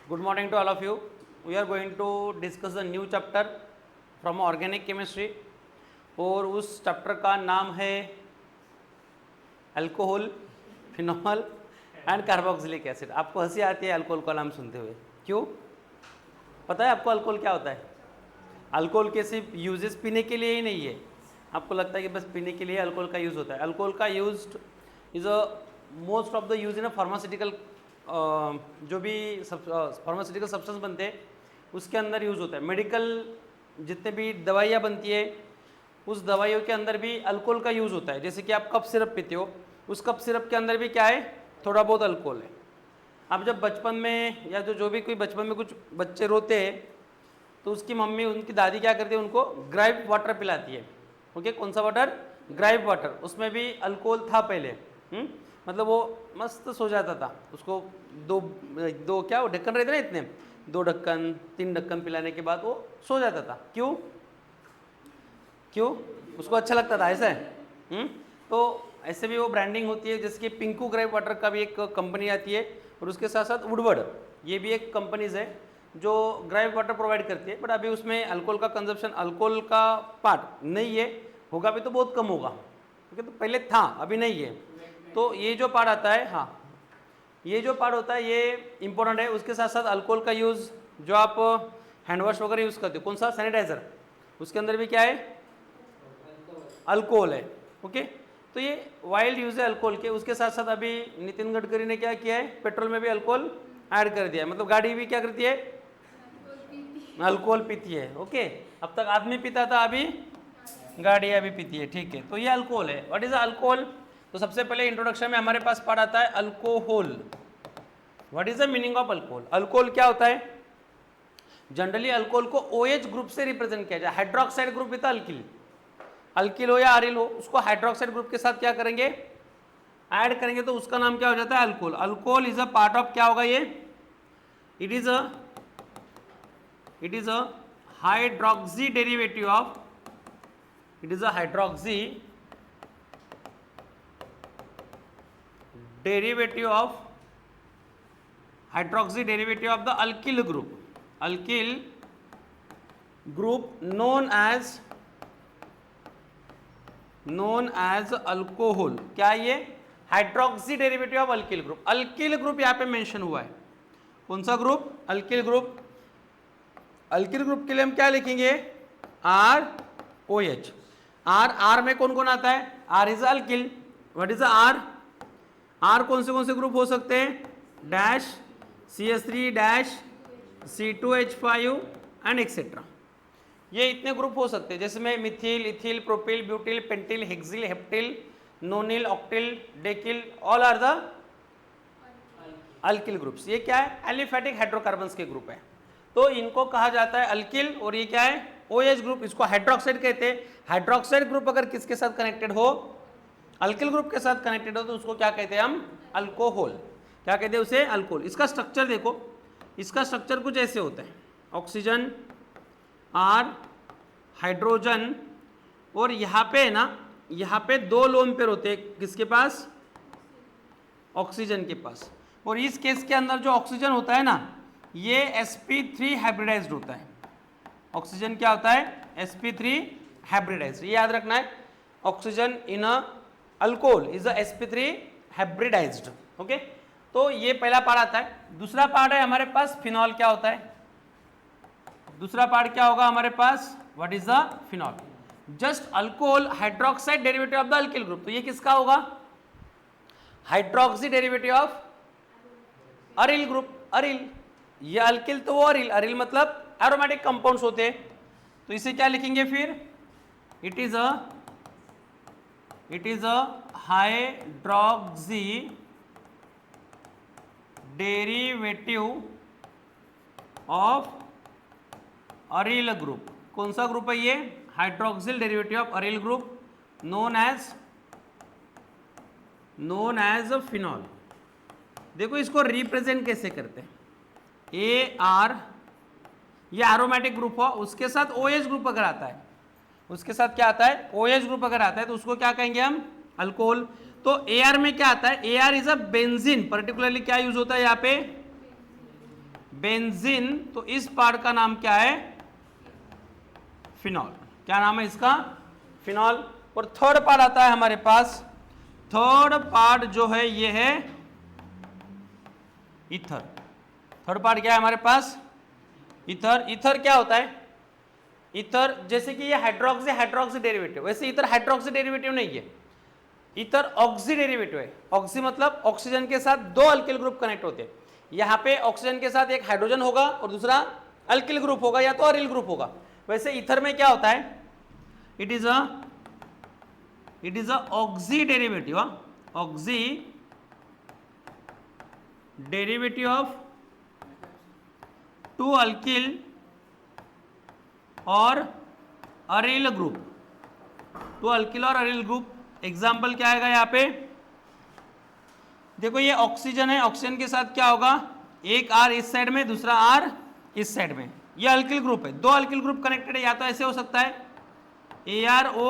Good morning to all of you. We are going to discuss a new chapter from organic chemistry और उस chapter का नाम है alcohol, phenol and carboxylic acid. आपको हंसी आती है अल्कोहल का नाम सुनते हुए, क्यों? पता है आपको अल्कोहल क्या होता है? अल्कोहल के सिर्फ यूजेस पीने के लिए ही नहीं है। आपको लगता है कि बस पीने के लिए अल्कोहल का यूज़ होता है। अल्कोहल का use is a most of the use in a pharmaceutical, जो भी फार्मास्यूटिकल सब्सटेंस बनते हैं उसके अंदर यूज़ होता है। मेडिकल जितने भी दवाइयाँ बनती है उस दवाइयों के अंदर भी अल्कोहल का यूज़ होता है। जैसे कि आप कफ सिरप पीते हो, उस कफ सिरप के अंदर भी क्या है? थोड़ा बहुत अल्कोहल है। आप जब बचपन में या जो भी कोई बचपन में कुछ बच्चे रोते हैं तो उसकी मम्मी, उनकी दादी क्या करती है? उनको ग्राइप वाटर पिलाती है। ओके, कौन सा वाटर? Gripe water. उसमें भी अल्कोहल था पहले। मतलब वो मस्त सो जाता था। उसको दो क्या वो ढक्कन रहते ना, इतने 2 ढक्कन 3 ढक्कन पिलाने के बाद वो सो जाता था। क्यों? उसको अच्छा लगता था ऐसा है। तो ऐसे भी वो ब्रांडिंग होती है, जैसे कि पिंकू ग्राइप वाटर का भी एक कंपनी आती है और उसके साथ साथ वुडवर्ड, ये भी एक कंपनीज है जो ग्राइप वाटर प्रोवाइड करती है। बट अभी उसमें अल्कोहल का कंजप्शन, अल्कोहल का पार्ट नहीं है, होगा भी तो बहुत कम होगा। ठीक है, तो पहले था, अभी नहीं है। तो ये जो पार्ट आता है, हाँ, ये जो पार्ट होता है ये इंपॉर्टेंट है। उसके साथ साथ अल्कोहल का यूज़, जो आप हैंड वॉश वगैरह यूज़ करते हो, कौन सा? सैनिटाइजर, उसके अंदर भी क्या है? अल्कोहल है। ओके, तो ये वाइल्ड यूज है अल्कोहल के। उसके साथ साथ अभी नितिन गडकरी ने क्या किया है? पेट्रोल में भी अल्कोहल ऐड कर दिया है। मतलब गाड़ी भी क्या करती है? अल्कोहल पीती है। ओके, अब तक आदमी पीता था, अभी गाड़ियाँ भी पीती है। ठीक है, तो ये अल्कोहल है। What is alcohol? तो सबसे पहले इंट्रोडक्शन में हमारे पास पार्ट आता है alcohol. What is the meaning of alcohol? Alcohol क्या होता है? जनरली अल्कोहल को OH ग्रुप से रिप्रेजेंट किया जाए। Hydroxide group with alkyl, alkyl हो या अरिल हो, उसको हाइड्रोक्साइड ग्रुप के साथ क्या करेंगे? ऐड करेंगे, तो उसका नाम क्या हो जाता है? Alcohol. Alcohol is a part of, क्या होगा ये? It is a hydroxy derivative of, it is a hydroxy derivative of, hydroxy derivative of the alkyl group known as alcohol. क्या ये? Hydroxy derivative of alkyl group. Alkyl group यहाँ पे mention हुआ है। कौन सा group? Alkyl group. Alkyl group के लिए हम क्या लिखेंगे? ROH। आर में कौन कौन आता है? R is alkyl. What is R? R कौन से ग्रुप हो सकते हैं? Dash CH3 dash C2H5 and etcetera. ये इतने ग्रुप हो सकते हैं, जैसे में methyl, ethyl, propyl, butyl, pentyl, hexyl, heptyl, nonyl, octyl, decyl, all are the alkyl groups. ये क्या है? एलिफेटिक हाइड्रोकार्बन्स के ग्रुप है, तो इनको कहा जाता है अल्किल। और ये क्या है? OH ग्रुप, इसको हाइड्रोक्साइड कहते हैं। हाइड्रोक्साइड ग्रुप अगर किसके साथ कनेक्टेड हो? अल्किल ग्रुप के साथ कनेक्टेड हो, तो उसको क्या कहते हैं हम? अल्कोहल। क्या कहते हैं उसे? अल्कोहल। इसका स्ट्रक्चर देखो, इसका स्ट्रक्चर कुछ ऐसे होता है। ऑक्सीजन, R, हाइड्रोजन, और यहाँ पे है ना, यहाँ पे 2 लोन पेयर होते हैं। किसके पास? ऑक्सीजन के पास। और इस केस के अंदर जो ऑक्सीजन होता है ना, ये sp3 हाइब्रिडाइज्ड होता है। ऑक्सीजन क्या होता है? sp3 hybridised. ये याद रखना है, oxygen in a alcohol is a sp3 hybridized. Okay, तो ये पहला पार्ट आता है। दूसरा पार्ट है हमारे पास फिनॉल। क्या होता है दूसरा पार्ट? क्या होगा हमारे पास? What is the phenol? Just alcohol hydroxide derivative of the alkyl group. तो ये किसका होगा? Hydroxy derivative of aryl group. Aryl, ये अल्किल तो वो अरिल, अरिल मतलब एरोमेटिक कंपाउंड्स होते हैं। तो इसे क्या लिखेंगे फिर? It is a hydroxy derivative of aryl group. कौन सा ग्रुप है ये? Hydroxyl derivative of aryl group, known as phenol. देखो इसको रिप्रेजेंट कैसे करते हैं? AR, ये एरोमेटिक ग्रुप हो, उसके साथ OH ग्रुप अगर आता है, उसके साथ क्या आता है? OH ग्रुप अगर आता है, तो उसको क्या कहेंगे हम? अल्कोहल। तो AR में क्या आता है? AR is a benzene. Particularly क्या यूज होता है यहाँ पे? बेंजीन, तो इस पार्ट का नाम क्या है? फिनॉल। क्या नाम है इसका? फिनॉल। और थर्ड पार्ट आता है हमारे पास, थर्ड पार्ट जो है ये है ईथर। थर्ड पार्ट क्या है हमारे पास? ईथर। ईथर क्या होता है? ईथर जैसे कि ये हाइड्रोक्सी हाइड्रोक्सी डेरिवेटिव, वैसे ईथर हाइड्रोक्सी डेरिवेटिव नहीं है, ईथर ऑक्सी डेरिवेटिव है। ऑक्सी मतलब ऑक्सीजन के साथ दो अल्किल ग्रुप कनेक्ट होते हैं। यहाँ पे ऑक्सीजन के साथ एक हाइड्रोजन होगा और दूसरा अल्किल ग्रुप होगा या तो अरिल ग्रुप होगा। वैसे ईथर में क्या होता है? It is a oxy derivative, oxy derivative of two alkyl और अरिल ग्रुप, टू अल्किल और अरिल ग्रुप। एग्जाम्पल क्या आएगा यहाँ पे? देखो ये ऑक्सीजन है, ऑक्सीजन के साथ क्या होगा? एक आर इस साइड में, दूसरा आर इस साइड में। ये अल्किल ग्रुप है, दो अल्किल ग्रुप कनेक्टेड है। या तो ऐसे हो सकता है ArO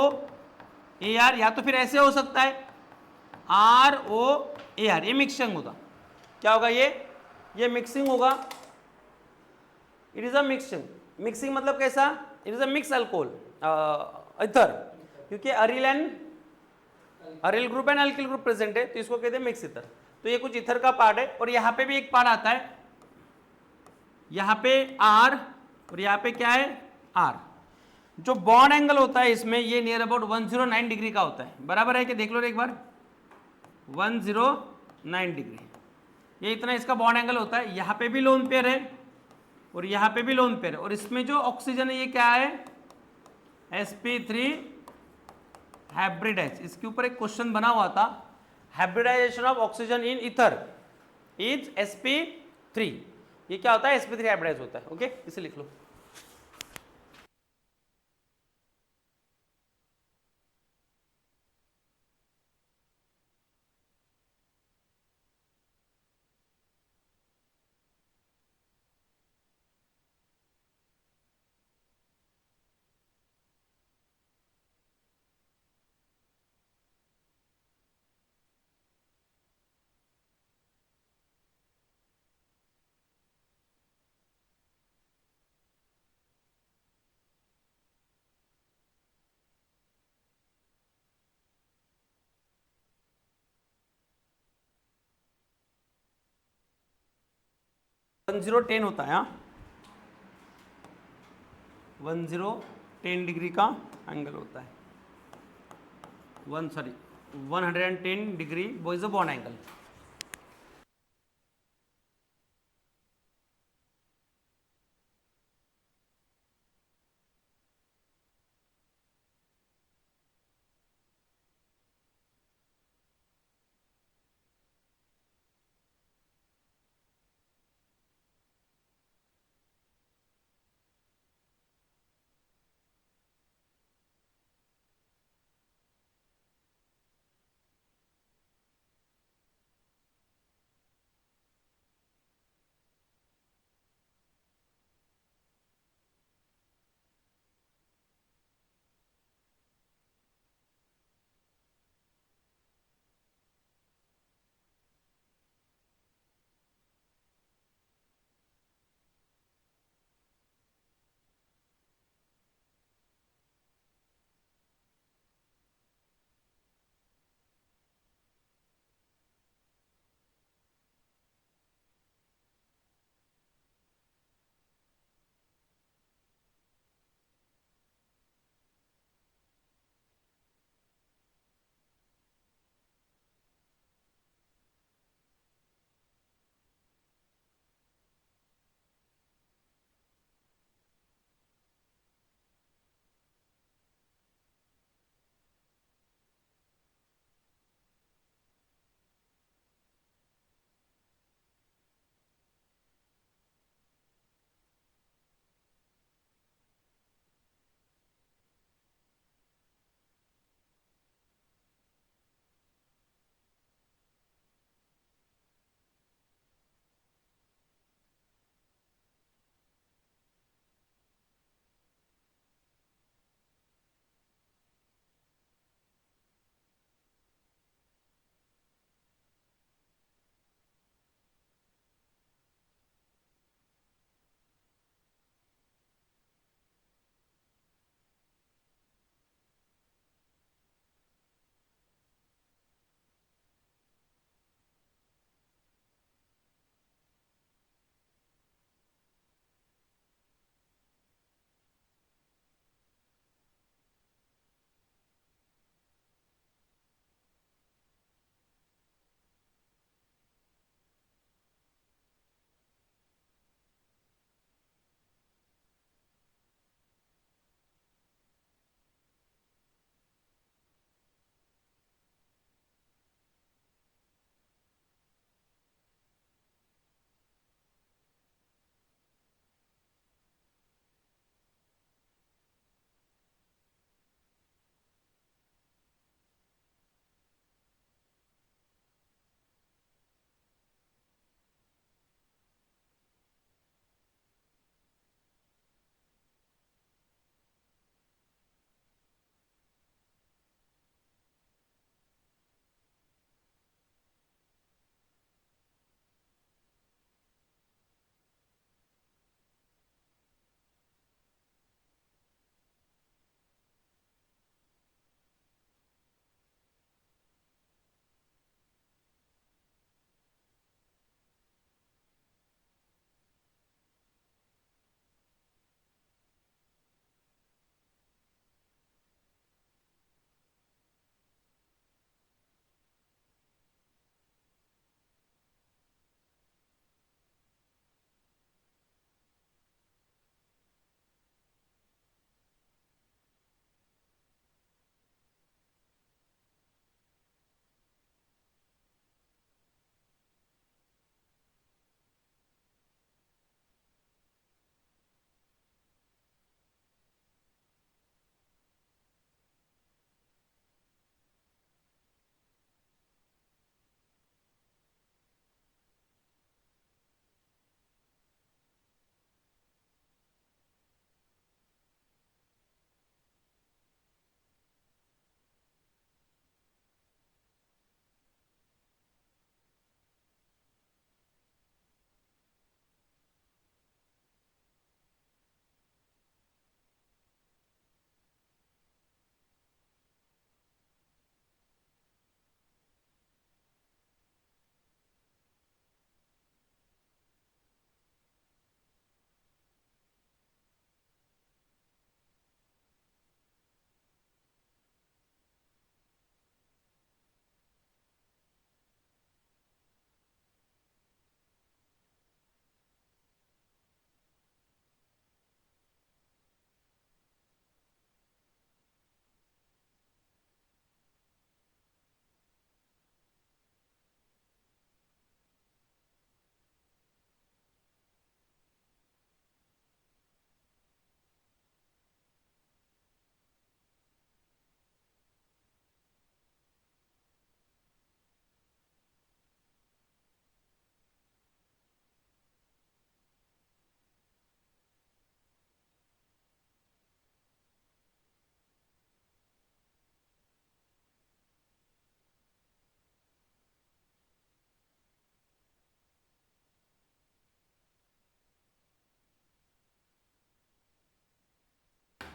AR, या तो फिर ऐसे हो सकता है RO AR। ये मिक्सिंग होगा। क्या होगा ये मिक्सिंग होगा। It is a mixing. Mixing मतलब कैसा? It is a mix alcohol ether, क्योंकि aryl group and alkyl group present है, तो इसको कहते हैं मिक्स ईथर। तो ये कुछ ईथर का पार्ट है। और यहाँ पे भी एक पार्ट आता है, यहाँ पे R और यहाँ पे क्या है? R। जो बॉन्ड एंगल होता है इसमें, ये नियर अबाउट 109 डिग्री का होता है। बराबर है कि? देख लो एक बार, 109 डिग्री, ये इतना इसका बॉन्ड एंगल होता है। यहाँ पे भी लोन पेयर है और यहाँ पे भी लोन पेयर है। और इसमें जो ऑक्सीजन है ये क्या है? sp3 hybridise. इसके ऊपर एक क्वेश्चन बना हुआ था, hybridization of oxygen in ether is sp3। ये क्या होता है? sp3 हाइब्रिडाइज होता है। ओके, इसे लिख लो। वन जीरो टेन होता है, 1010 डिग्री का एंगल होता है। 110 डिग्री वो is a bond angle.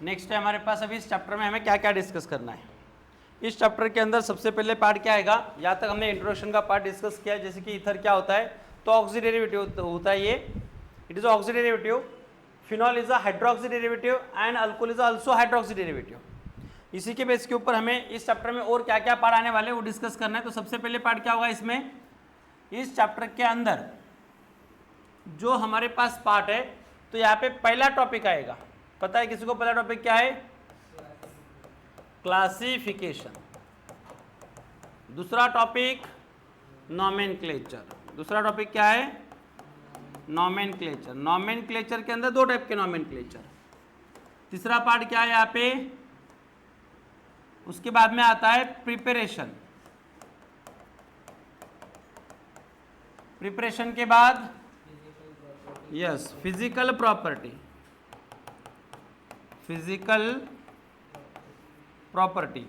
Next है हमारे पास अभी इस चैप्टर में हमें क्या क्या डिस्कस करना है। इस चैप्टर के अंदर सबसे पहले पार्ट क्या आएगा, यहाँ तक हमने इंट्रोडक्शन का पार्ट डिस्कस किया है, जैसे कि ईथर क्या होता है, तो ऑक्सी डेरिवेटिव होता है ये, it is oxy derivative, phenol is a hydroxy derivative and alcohol is also hydroxy derivative. इसी के बेस के ऊपर हमें इस चैप्टर में और क्या क्या पार्ट आने वाले हैं वो डिस्कस करना है। तो सबसे पहले पार्ट क्या होगा इसमें, इस चैप्टर के अंदर जो हमारे पास पार्ट है, तो यहाँ पे पहला टॉपिक आएगा, पता है किसी को पहला टॉपिक क्या है, क्लासिफिकेशन। दूसरा टॉपिक नॉमेनक्लेचर, दूसरा टॉपिक क्या है, नॉमेनक्लेचर। नॉमेनक्लेचर के अंदर दो टाइप के नॉमेनक्लेचर। तीसरा पार्ट क्या है यहाँ पे, उसके बाद में आता है प्रिपरेशन। प्रिपरेशन के बाद yes physical property, physical property,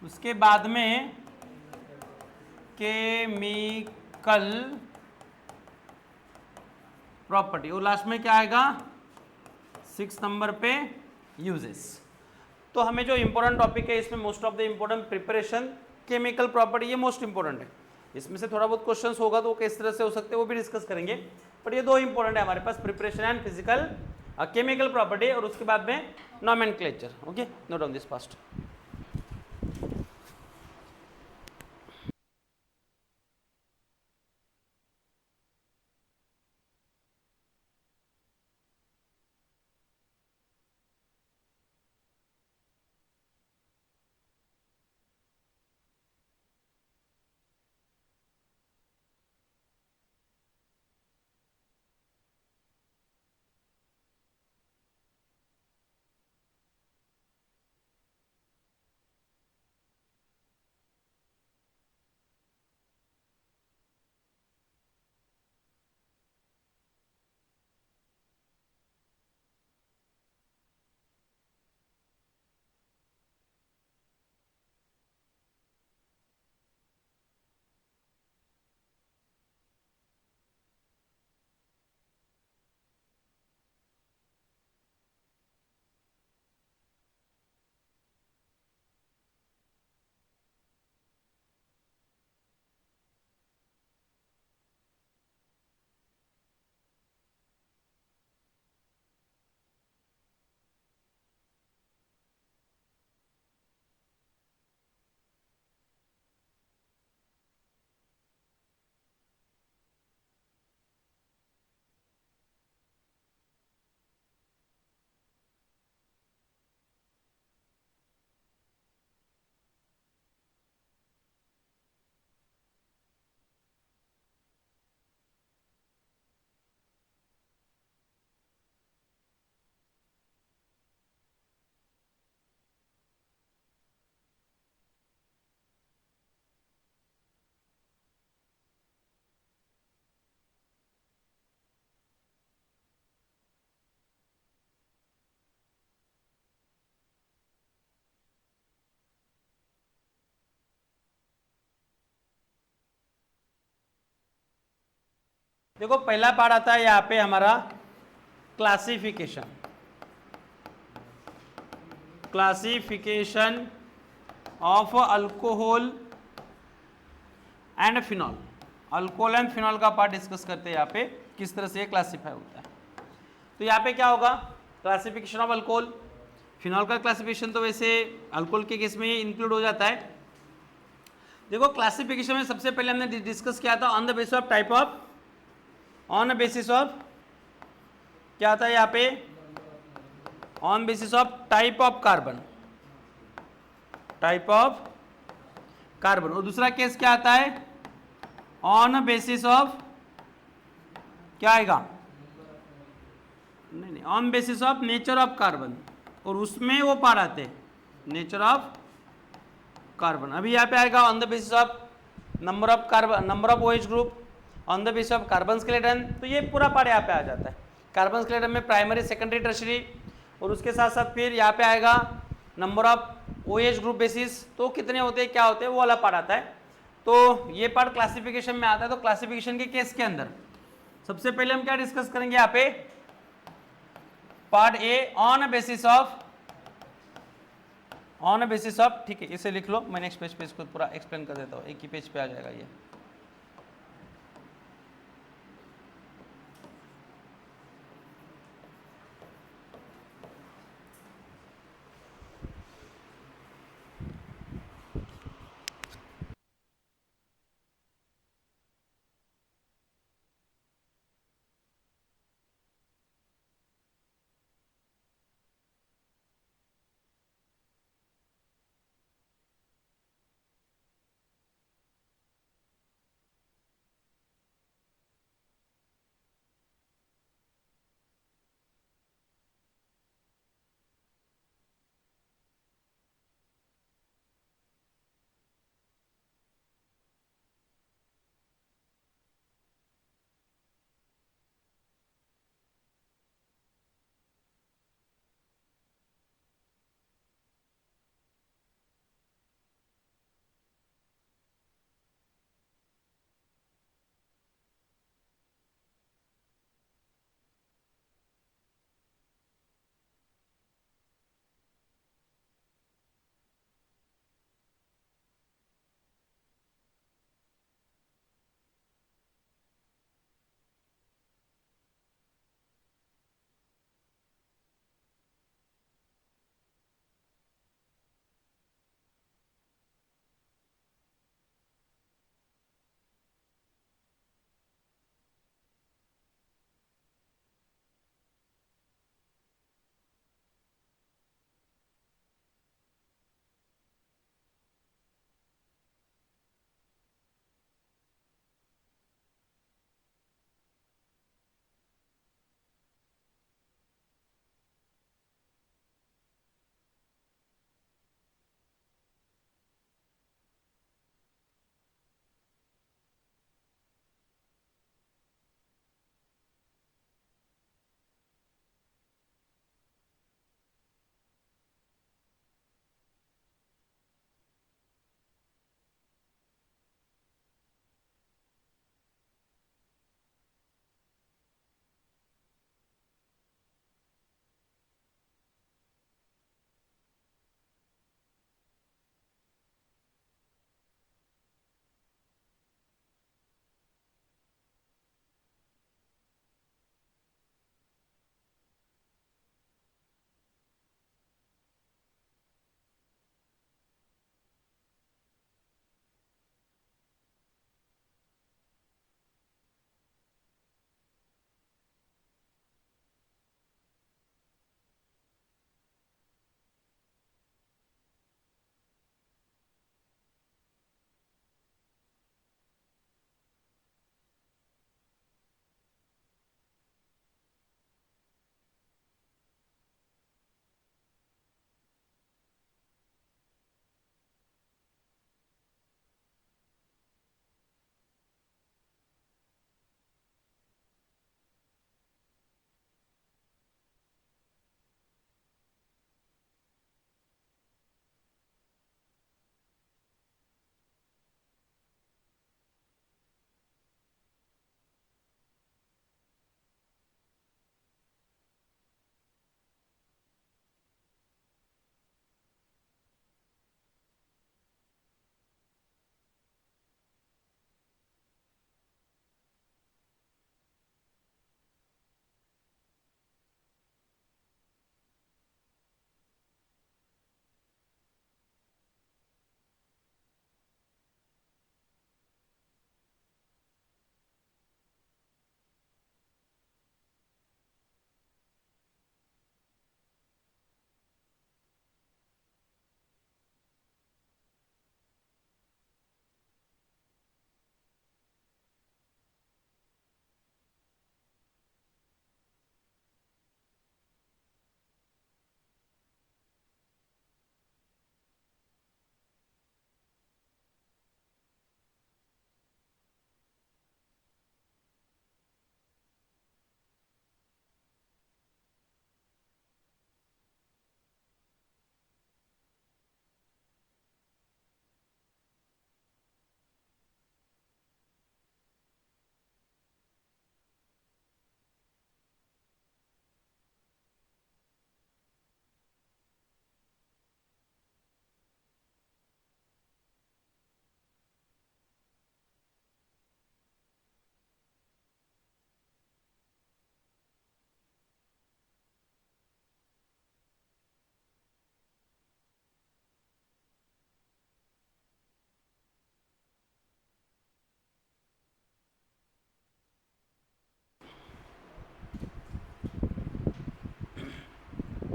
उसके बाद में केमिकल प्रॉपर्टी, और लास्ट में क्या आएगा 6 नंबर पे यूजेस। तो हमें जो इंपॉर्टेंट टॉपिक है इसमें most of the important preparation, chemical property, ये मोस्ट इंपॉर्टेंट है। इसमें से थोड़ा बहुत क्वेश्चंस होगा तो वो किस तरह से हो सकते हैं वो भी डिस्कस करेंगे, बट ये दो इंपॉर्टेंट है हमारे पास, preparation and physical chemical property, और उसके बाद में nomenclature. Okay, note down this first. देखो पहला पार्ट आता है यहाँ पे हमारा classification, classification of alcohol and phenol. Alcohol and phenol का पार्ट डिस्कस करते हैं यहाँ पे, किस तरह से ये क्लासिफाई होता है। तो यहाँ पे क्या होगा, क्लासिफिकेशन ऑफ अल्कोहल, फिनॉल का क्लासिफिकेशन तो वैसे अल्कोहल के केस में इंक्लूड हो जाता है। देखो क्लासिफिकेशन में सबसे पहले हमने डिस्कस किया था on the basis of type of, on basis of क्या आता है यहाँ पे, on basis of type of carbon, type of carbon. और दूसरा केस क्या आता है, ऑन बेसिस ऑफ क्या आएगा, नहीं, on basis of nature of carbon, और उसमें वो पार्ट आते हैं नेचर ऑफ कार्बन। अभी यहाँ पे आएगा on the basis of number of carbon, number of OH group, on the basis of carbon skeleton. तो ये पूरा पार्ट यहाँ पे आ जाता है, कार्बन स्केलेटन में प्राइमरी, सेकेंडरी, टर्शियरी, और उसके साथ साथ फिर यहाँ पे आएगा number of OH group basis, तो कितने होते हैं, क्या होते हैं, वो वाला पार्ट आता है। तो ये पार्ट क्लासिफिकेशन में आता है। तो क्लासिफिकेशन के केस के अंदर सबसे पहले हम क्या डिस्कस करेंगे यहाँ पे, part A on basis of on basis of, ठीक है इसे लिख लो, मैं नेक्स्ट पेज पे इसको पूरा एक्सप्लेन कर देता हूँ, एक ही पेज पे आ जाएगा ये।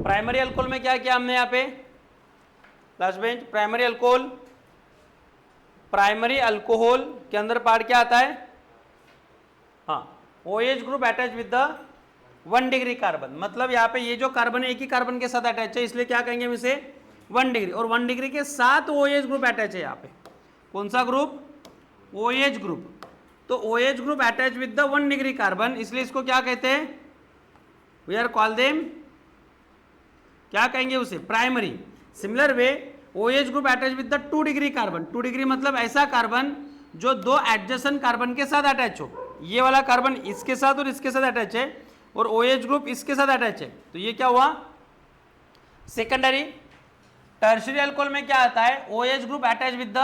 प्राइमरी अल्कोहल में क्या किया हमने यहाँ पे लास्ट बेंच, प्राइमरी अल्कोहल के अंदर पार्ट क्या आता है, हाँ OH group attach with the 1 degree carbon, मतलब यहाँ पे ये जो कार्बन है एक ही कार्बन के साथ अटैच है, इसलिए क्या कहेंगे हम इसे 1 डिग्री, और 1 डिग्री के साथ OH ग्रुप अटैच है यहाँ पे, कौन सा ग्रुप, OH ग्रुप, तो OH group attach with the 1 degree carbon, इसलिए इसको क्या कहते हैं, वी आर कॉल देम, क्या कहेंगे उसे, primary. Similar way OH group attach with the 2 degree carbon, 2 degree मतलब ऐसा कार्बन जो दो एडजेसेंट कार्बन के साथ अटैच हो, ये वाला कार्बन इसके साथ और इसके साथ अटैच है, और OH ग्रुप इसके साथ अटैच है, तो ये क्या हुआ सेकेंडरी। टर्शियरी अल्कोहल में क्या आता है, OH group attach with the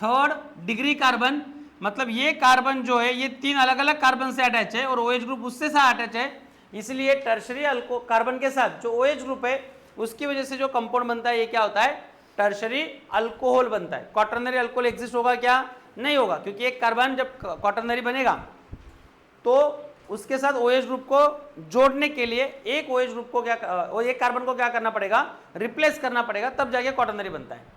3rd degree carbon, मतलब ये कार्बन जो है ये 3 अलग अलग कार्बन से अटैच है और OH ग्रुप उससे साथ अटैच है, इसलिए टर्शियरी कार्बन के साथ जो OH ग्रुप है उसकी वजह से जो कंपाउंड बनता है ये क्या होता है, टर्शियरी अल्कोहल बनता है। क्वाटरनरी अल्कोहल एग्जिस्ट होगा क्या, नहीं होगा, क्योंकि एक कार्बन जब क्वाटरनरी बनेगा तो उसके साथ OH ग्रुप को जोड़ने के लिए एक OH ग्रुप को क्या, एक कार्बन को क्या करना पड़ेगा, रिप्लेस करना पड़ेगा, तब जाके क्वाटरनरी बनता है।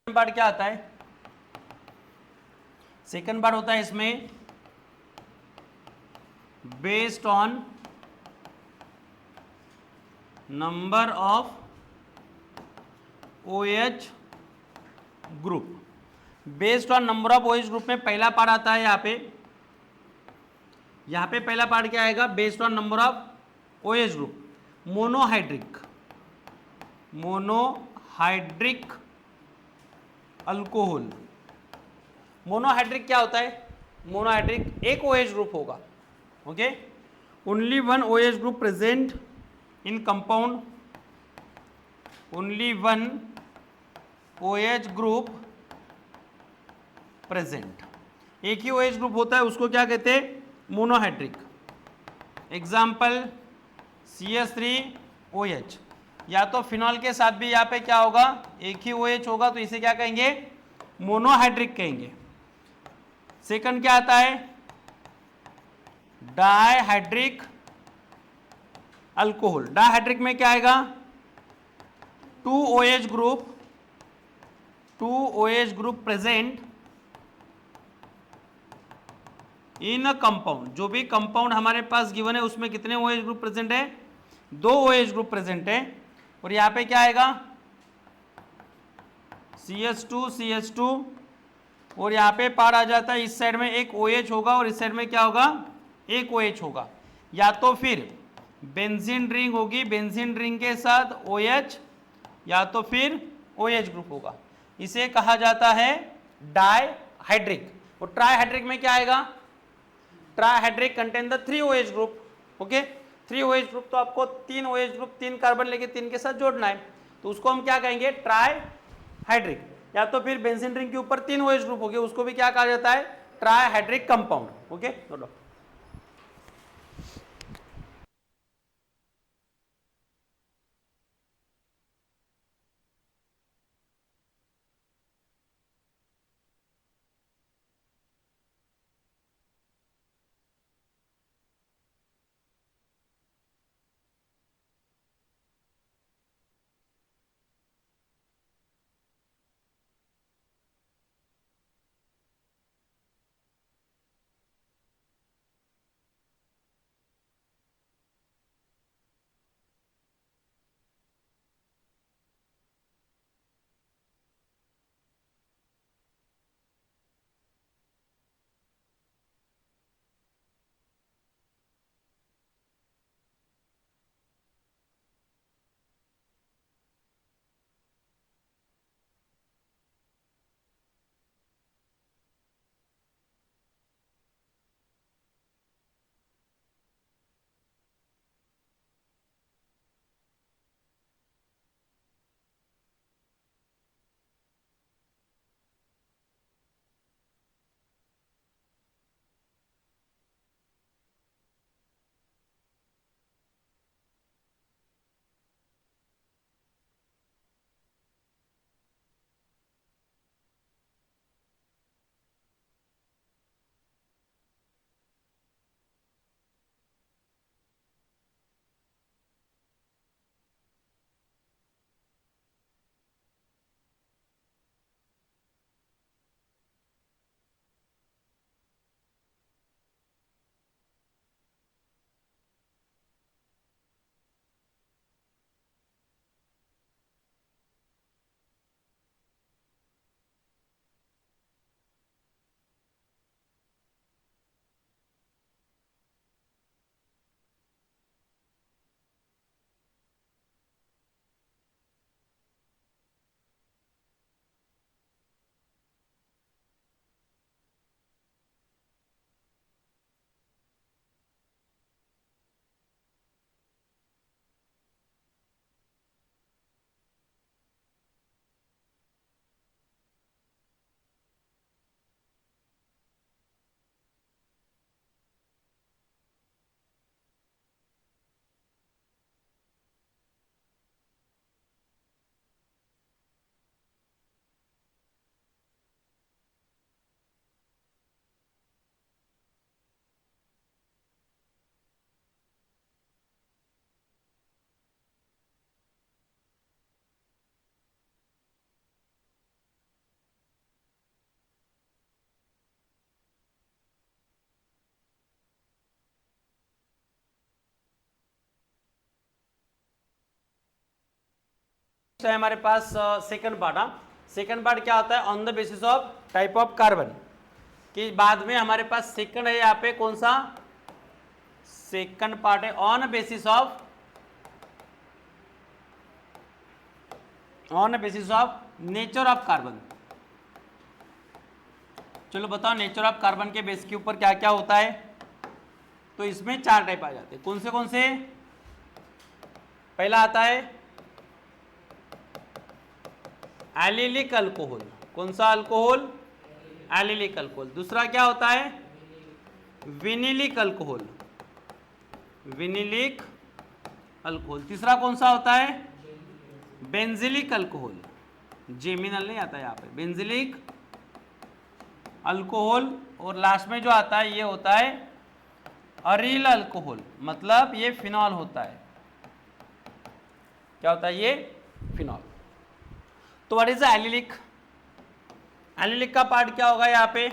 पार्ट क्या आता है, सेकंड पार्ट होता है इसमें based on number of OH group, based on number of OH group में पहला पार्ट आता है यहाँ पे पहला पार्ट क्या आएगा, based on number of OH group, monohydric alcohol. Monohydric क्या होता है, मोनोहाइड्रिक एक OH ग्रुप होगा, okay, only one OH group present in compound, only one OH group present, एक ही OH ग्रुप होता है, उसको क्या कहते हैं, मोनोहाइड्रिक। एग्जाम्पल CH3OH, या तो फिनॉल के साथ भी यहाँ पे क्या होगा, एक ही OH होगा, तो इसे क्या कहेंगे, मोनोहाइड्रिक कहेंगे। सेकंड क्या आता है, डाइहाइड्रिक अल्कोहल। डाइहाइड्रिक में क्या आएगा, 2OH group present in a compound. जो भी कंपाउंड हमारे पास गिवन है उसमें कितने OH ग्रुप प्रेजेंट है, 2 OH ग्रुप प्रेजेंट है। और यहां पे क्या आएगा, CH2 और यहां पे पार आ जाता है, इस साइड में एक OH होगा और इस साइड में क्या होगा, एक OH होगा। या तो फिर बेंजीन रिंग होगी, बेंजीन रिंग के साथ OH, या तो फिर OH ग्रुप होगा। इसे कहा जाता है डाइहाइड्रिक। और ट्राइहाइड्रिक में क्या आएगा, trihydric contain the 3 OH group. Okay, 3 OH group, तो आपको 3 OH ग्रुप 3 कार्बन लेके 3 के साथ जोड़ना है, तो उसको हम क्या कहेंगे, ट्राइहाइड्रिक। या तो फिर बेंजीन रिंग के ऊपर 3 OH ग्रुप हो गए, उसको भी क्या कहा जाता है, ट्राइहाइड्रिक कंपाउंड। Okay, note. है हमारे पास सेकंड पार्ट। सेकंड पार्ट क्या होता है, on the basis of type of carbon. कि बाद में हमारे पास सेकंड है, यहाँ पे कौन सा सेकंड पार्ट है, on basis of nature of carbon. चलो बताओ, नेचर ऑफ कार्बन के बेस के ऊपर क्या क्या होता है। तो इसमें 4 टाइप आ जाते हैं। कौन से पहला आता है एलिलिक अल्कोहल। कौन सा अल्कोहल, एलिलिक अल्कोहल। दूसरा क्या होता है, विनिलिक अल्कोहल। विनिलिक अल्कोहल। तीसरा कौन सा होता है? Benzylic alcohol. जेमिनल नहीं आता यहाँ पे, बेंजिलिक अल्कोहल। और लास्ट में जो आता है ये होता है अरील अल्कोहल, मतलब ये फिनॉल होता है। क्या होता है ये? फिनॉल। तो what is the allylic? Allylic का पार्ट क्या होगा यहाँ पे?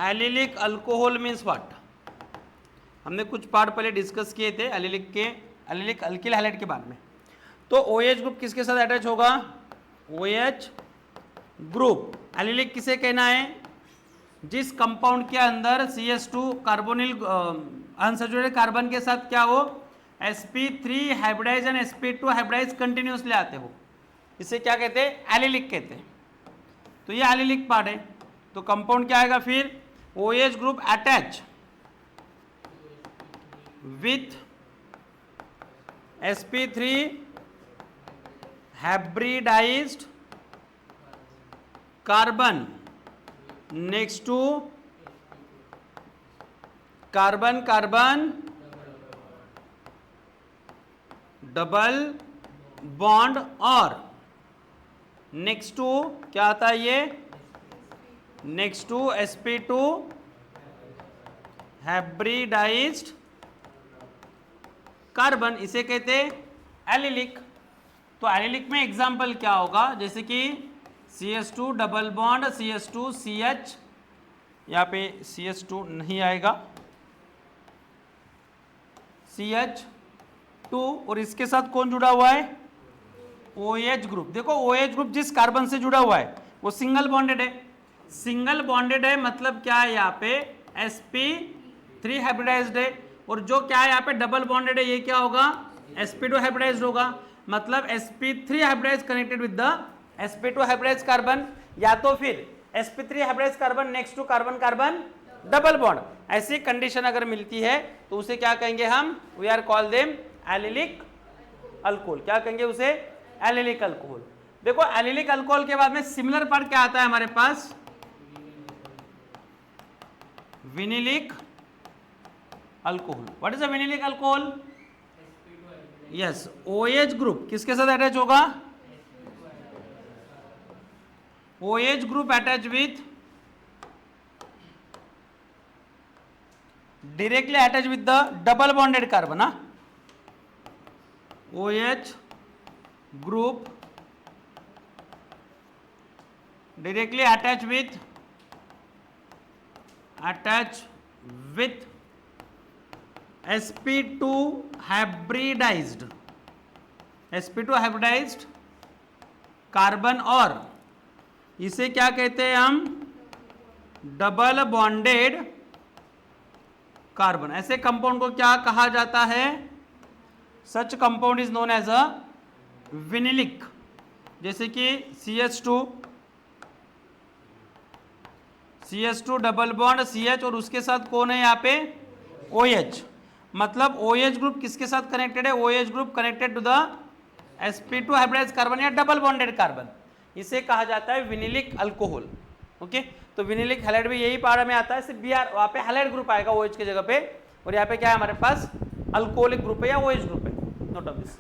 Allylic alcohol means what? हमने कुछ पार्ट पहले डिस्कस किए थे एलिलिक के, एलिलिक अल्किल हैलाइड के बारे में। तो OH ग्रुप किसके साथ अटैच होगा? OH group. एलिलिक किसे कहना है? जिस कंपाउंड के अंदर CH2 कार्बोनिल अनसैचुरेटेड कार्बन के साथ क्या हो, sp3 hybridise and sp2 hybridise continuously आते हो, इसे क्या कहते हैं? एलिलिक कहते हैं। तो ये एलिलिक पार्ट है। तो कंपाउंड क्या आएगा फिर? OH group attach with sp3 hybridized carbon next to carbon carbon double bond और नेक्स्ट टू क्या आता है ये? Next to sp2 hybridized carbon, इसे कहते हैं एलिलिक। तो एलिलिक में एग्जाम्पल क्या होगा? जैसे कि CH2 double bond CH2 CH, यहाँ पे CH2 नहीं आएगा, CH2, और इसके साथ कौन जुड़ा हुआ है? OH group. देखो OH ग्रुप जिस कार्बन से जुड़ा हुआ है वो सिंगल बॉन्डेड है। सिंगल बॉन्डेड है मतलब क्या है? यहाँ पे sp3 हाइब्रिडाइज्ड है, और जो क्या है यहाँ पे डबल बॉन्डेड है, ये क्या होगा? sp2 हाइब्रिडाइज्ड होगा। मतलब sp3 hybridize connected with the sp2 hybridize carbon, या तो फिर sp3 hybridize carbon next to carbon carbon double bond. ऐसी कंडीशन अगर मिलती है तो उसे क्या कहेंगे हम? We are call them allylic alcohol. क्या कहेंगे उसे? Allylic alcohol. देखो एलिलिक अल्कोहल के बाद में सिमिलर पार्ट क्या आता है हमारे पास? Vinylic alcohol. What is a vinylic alcohol? Yes, OH group किसके साथ अटैच होगा? OH group attach with, directly attached with the double bonded carbon, OH group directly attached with sp2 hybridized carbon, और इसे क्या कहते हैं हम? Double bonded carbon. ऐसे कंपाउंड को क्या कहा जाता है? Such compound is known as a vinylic. जैसे कि CH2 डबल बॉन्ड CH, और उसके साथ कौन है यहाँ पे? OH। मतलब OH ग्रुप किसके साथ कनेक्टेड है? OH group connected to the sp2 hybridize carbon या डबल बॉन्डेड कार्बन, इसे कहा जाता है विनिलिक अल्कोहल। ओके, तो विनिलिक हैलाइड भी यही पारा में आता है, सिर्फ Br वहाँ पे हैलाइड ग्रुप आएगा OH की जगह पे, और यहाँ पे क्या है हमारे पास? अल्कोहलिक ग्रुप है या OH ग्रुप है। Note of this.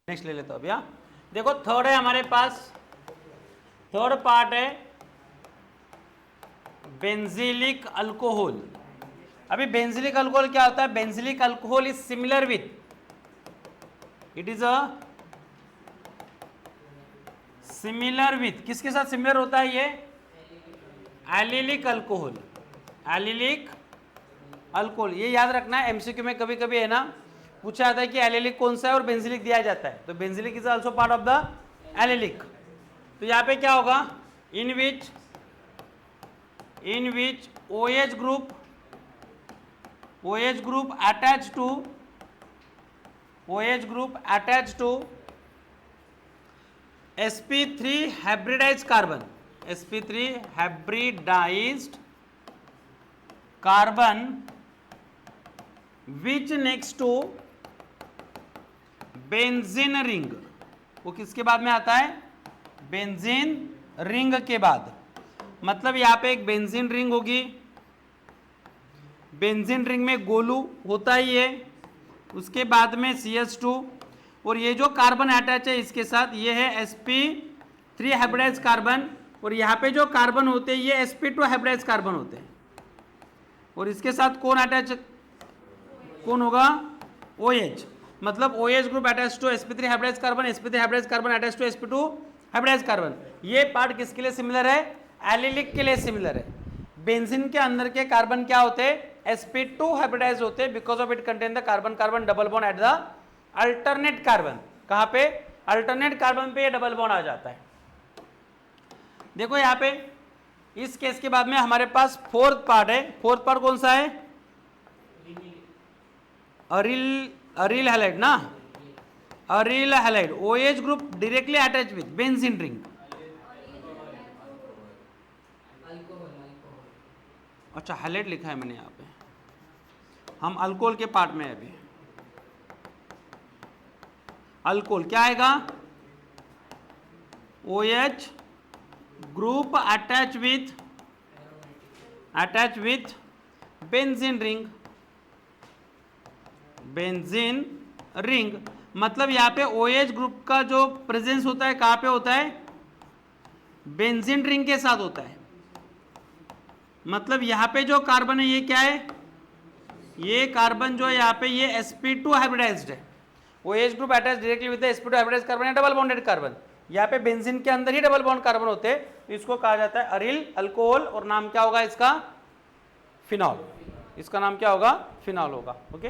नेक्स्ट ले लेते हो भैया। देखो थर्ड है हमारे पास, थर्ड पार्ट है बेंजीलिक अल्कोहल। अभी बेंजीलिक अल्कोहल क्या होता है? Benzylic alcohol is similar with, it is a similar with, किसके साथ सिमिलर होता है ये? Allylic alcohol. एलिलिक अल्कोहल, ये याद रखना है, एमसीक्यू में कभी कभी है ना पूछा जाता है कि एलिलिक कौन सा है और बेंजीलिक दिया जाता है, तो benzylic is also part of the allylic. तो यहाँ पे क्या होगा? इन विच OH group attached to sp3 hybridized carbon, sp3 hybridized carbon which next to benzene ring, वो किसके बाद में आता है? बेंजीन रिंग के बाद। मतलब यहाँ पे एक बेंजीन रिंग होगी, बेंजीन रिंग में गोलू होता ही है, उसके बाद में CH2, और ये जो कार्बन अटैच है इसके साथ ये है sp3 हाइब्रिडाइज्ड कार्बन, और यहाँ पे जो कार्बन होते हैं ये sp2 हाइब्रिडाइज्ड कार्बन होते हैं, और इसके साथ कौन अटैच, कौन होगा? OH। मतलब OH group attach to sp3 hybridized carbon, sp3 hybridized carbon attach to sp2 hybridized carbon. ये पार्ट किसके लिए सिमिलर है? एलिलिक के लिए सिमिलर है। बेंजीन के अंदर के कार्बन क्या होते हैं? sp2 हाइब्रिडाइज्ड होते हैं, because of it contain the carbon carbon double bond at the alternate carbon. कहां पे? अल्टरनेट कार्बन पे ये डबल बॉन्ड आ जाता है। देखो यहाँ पे इस केस के बाद में हमारे पास फोर्थ पार्ट है। फोर्थ पार्ट कौन सा है? अरिल हैलाइड ना, aryl halide. OH group directly attach with benzene ring. अच्छा हैलाइड लिखा है मैंने यहाँ पे, हम अल्कोहल के पार्ट में है अभी। अल्कोहल क्या आएगा? OH group attach with benzene ring. मतलब यहाँ पे OH ग्रुप का जो प्रेजेंस होता है कहाँ पे होता है? बेंजीन रिंग के साथ होता है। मतलब यहाँ पे जो कार्बन है ये क्या है? ये कार्बन जो है यहाँ पे ये sp2 हाइब्रिडाइज्ड है। OH group attach directly with sp2 hybridized carbon है, डबल बॉन्डेड कार्बन। यहाँ पे बेंजीन के अंदर ही डबल बॉन्ड कार्बन होते हैं, तो इसको कहा जाता है अरिल अल्कोहल, और नाम क्या होगा इसका? फिनॉल। इसका नाम क्या होगा? फिनॉल होगा। ओके।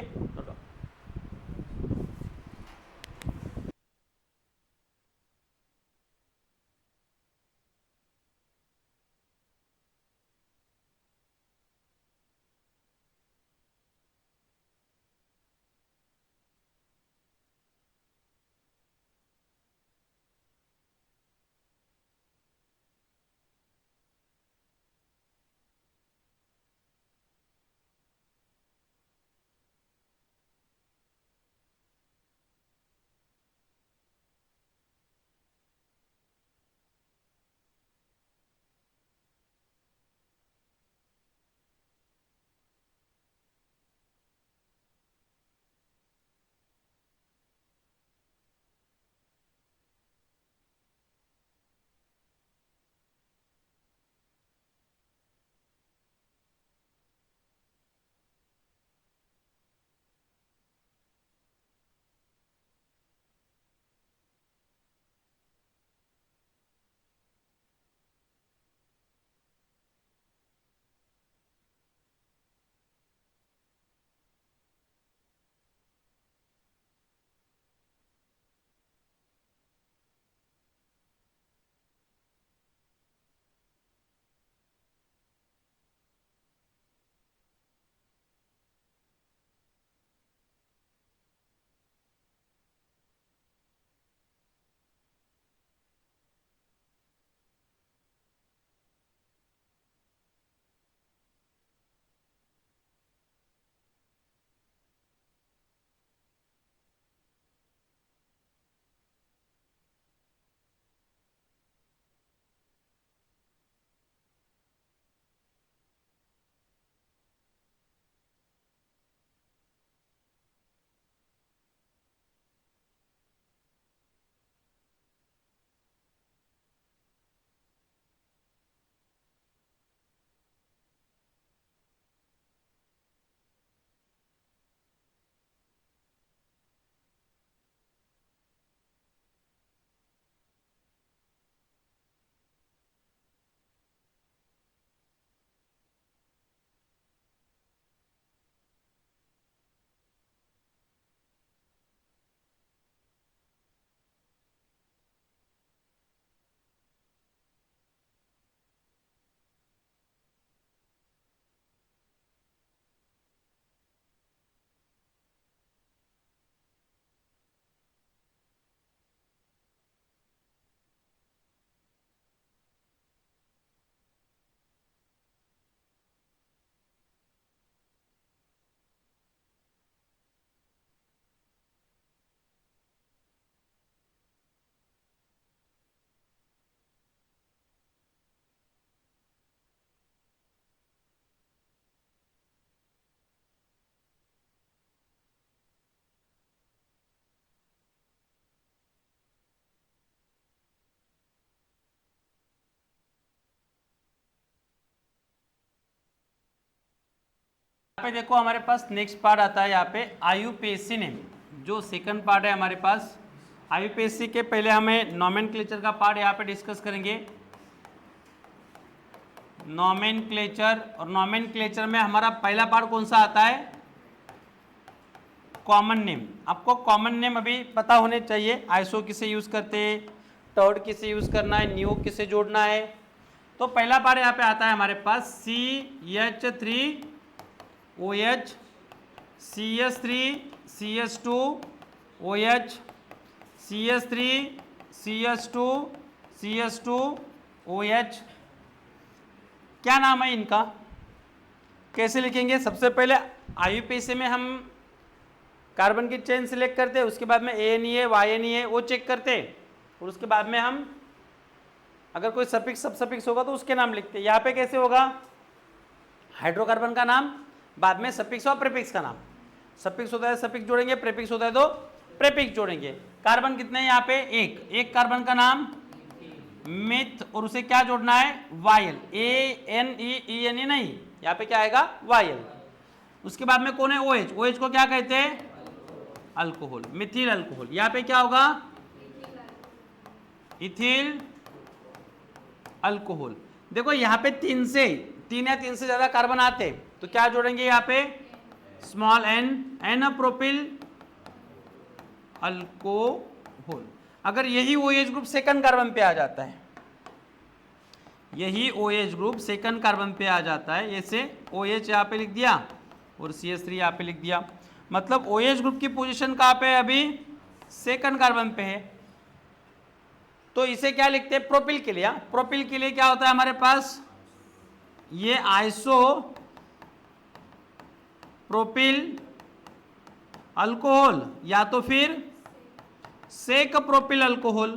पे देखो हमारे पास नेक्स्ट पार्ट आता है यहाँ पे आईयूपीएसी नेम। जो सेकंड पार्ट है हमारे पास आईयूपीएसी के पहले हमें नॉमेनक्लेचर का पार्ट यहाँ पे डिस्कस करेंगे। नॉमेनक्लेचर, और नॉमेनक्लेचर में हमारा पहला पार्ट कौन सा आता है? Common name. आपको कॉमन नेम अभी पता होने चाहिए, आईएसओ किसे यूज करते हैं, टर्ड किसे यूज करना है, न्यू किसे जोड़ना है। तो पहला पार्ट यहाँ पे आता है हमारे पास CH3 OH, CS3 CS2 OH, CS3 CS2 CS2 OH। क्या नाम है इनका, कैसे लिखेंगे? सबसे पहले आईयूपीएसी में हम कार्बन की चेन सिलेक्ट करते हैं, उसके बाद में ANE YNE वो चेक करते हैं, और उसके बाद में हम अगर कोई सफिक्स सब सफिक्स होगा तो उसके नाम लिखते हैं। यहाँ पे कैसे होगा? हाइड्रोकार्बन का नाम, बाद में सफिक्स और प्रीफिक्स का नाम। सफिक्स होता है सफिक्स जोड़ेंगे, प्रीफिक्स होता है तो प्रीफिक्स जोड़ेंगे। कार्बन कितने हैं यहाँ पे? एक कार्बन का नाम मिथ, और उसे क्या जोड़ना है? वायल। ANEENE नहीं, यहाँ पे क्या आएगा? वायल। उसके बाद में कौन है? OH। OH को क्या कहते हैं? Alcohol, Mithil alcohol. यहाँ पे क्या होगा? Ethyl alcohol. देखो यहाँ पे तीन या तीन से ज्यादा कार्बन आते तो क्या जोड़ेंगे यहाँ पे? Small n propyl alcohol. अगर यही OH ग्रुप सेकंड कार्बन पे आ जाता है, यही OH ग्रुप सेकंड कार्बन पे आ जाता है, ऐसे OH यहाँ पे लिख दिया और CH3 यहाँ पे लिख दिया, मतलब OH ग्रुप की पोजीशन कहाँ पे है अभी? सेकंड कार्बन पे है। तो इसे क्या लिखते हैं? प्रोपिल के लिए। प्रोपिल के लिए क्या होता है हमारे पास? ये आइसो प्रोपिल अल्कोहल या तो फिर सेक प्रोपिल अल्कोहल।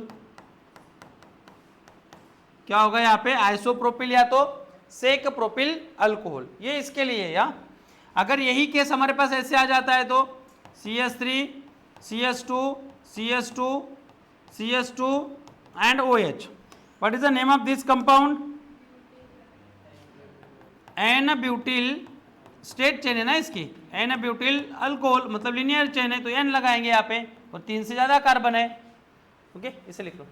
क्या होगा यहाँ पे? आइसोप्रोपिल या तो सेक प्रोपिल अल्कोहल, ये इसके लिए है। या अगर यही केस हमारे पास ऐसे आ जाता है तो CH3 CS2 CS2 CS2 and OH। what is the name of this compound? N butyl state chain है ना इसकी, N ब्यूटिल अल्कोहल, मतलब लिनियर चेन है तो N लगाएंगे यहाँ पे, और तीन से ज्यादा कार्बन है। ओके, इसे लिख लो।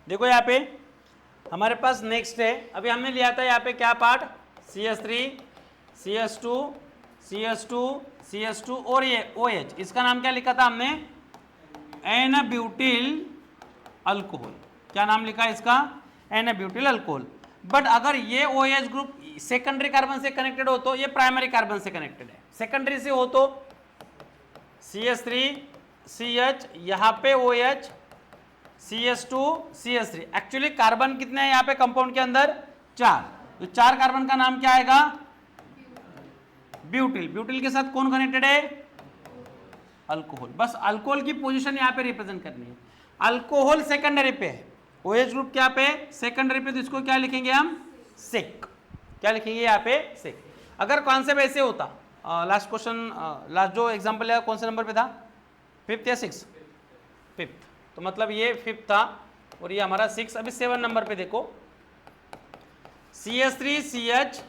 देखो यहाँ पे हमारे पास नेक्स्ट है, अभी हमने लिया था यहाँ पे क्या part, CH3 CH2 CH2 CH2 और ये OH, इसका नाम क्या लिखा था हमने, एन ब्यूटिल अल्कोहल। क्या नाम लिखा है इसका, एन ब्यूटिल अल्कोहल। बट अगर ये OH ग्रुप सेकेंडरी कार्बन से कनेक्टेड हो तो ये प्राइमरी कार्बन से कनेक्टेड है, सेकेंडरी से हो तो CH3 CH, यहाँ पे OH CH2 CH3। Actually carbon कितने हैं यहाँ पे कंपाउंड के अंदर, 4, तो 4 कार्बन का नाम क्या आएगा, ब्यूटिल। ब्यूटिल के साथ कौन कनेक्टेड है, अल्कोहल। बस अल्कोहल की पोजीशन यहाँ पे रिप्रेजेंट करनी है। अल्कोहल सेकेंडरी पे है, OH ग्रुप क्या पे सेकेंडरी पे, तो इसको क्या लिखेंगे हम, सेक। क्या लिखेंगे यहाँ पे, सेक। अगर कॉन्सेप्ट ऐसे होता, लास्ट क्वेश्चन, लास्ट जो एग्जांपल है कौन से नंबर पे था, 5th या 6th, 5th, तो मतलब ये 5th था और ये हमारा 6। अभी 7 नंबर पे देखो, CH3 CH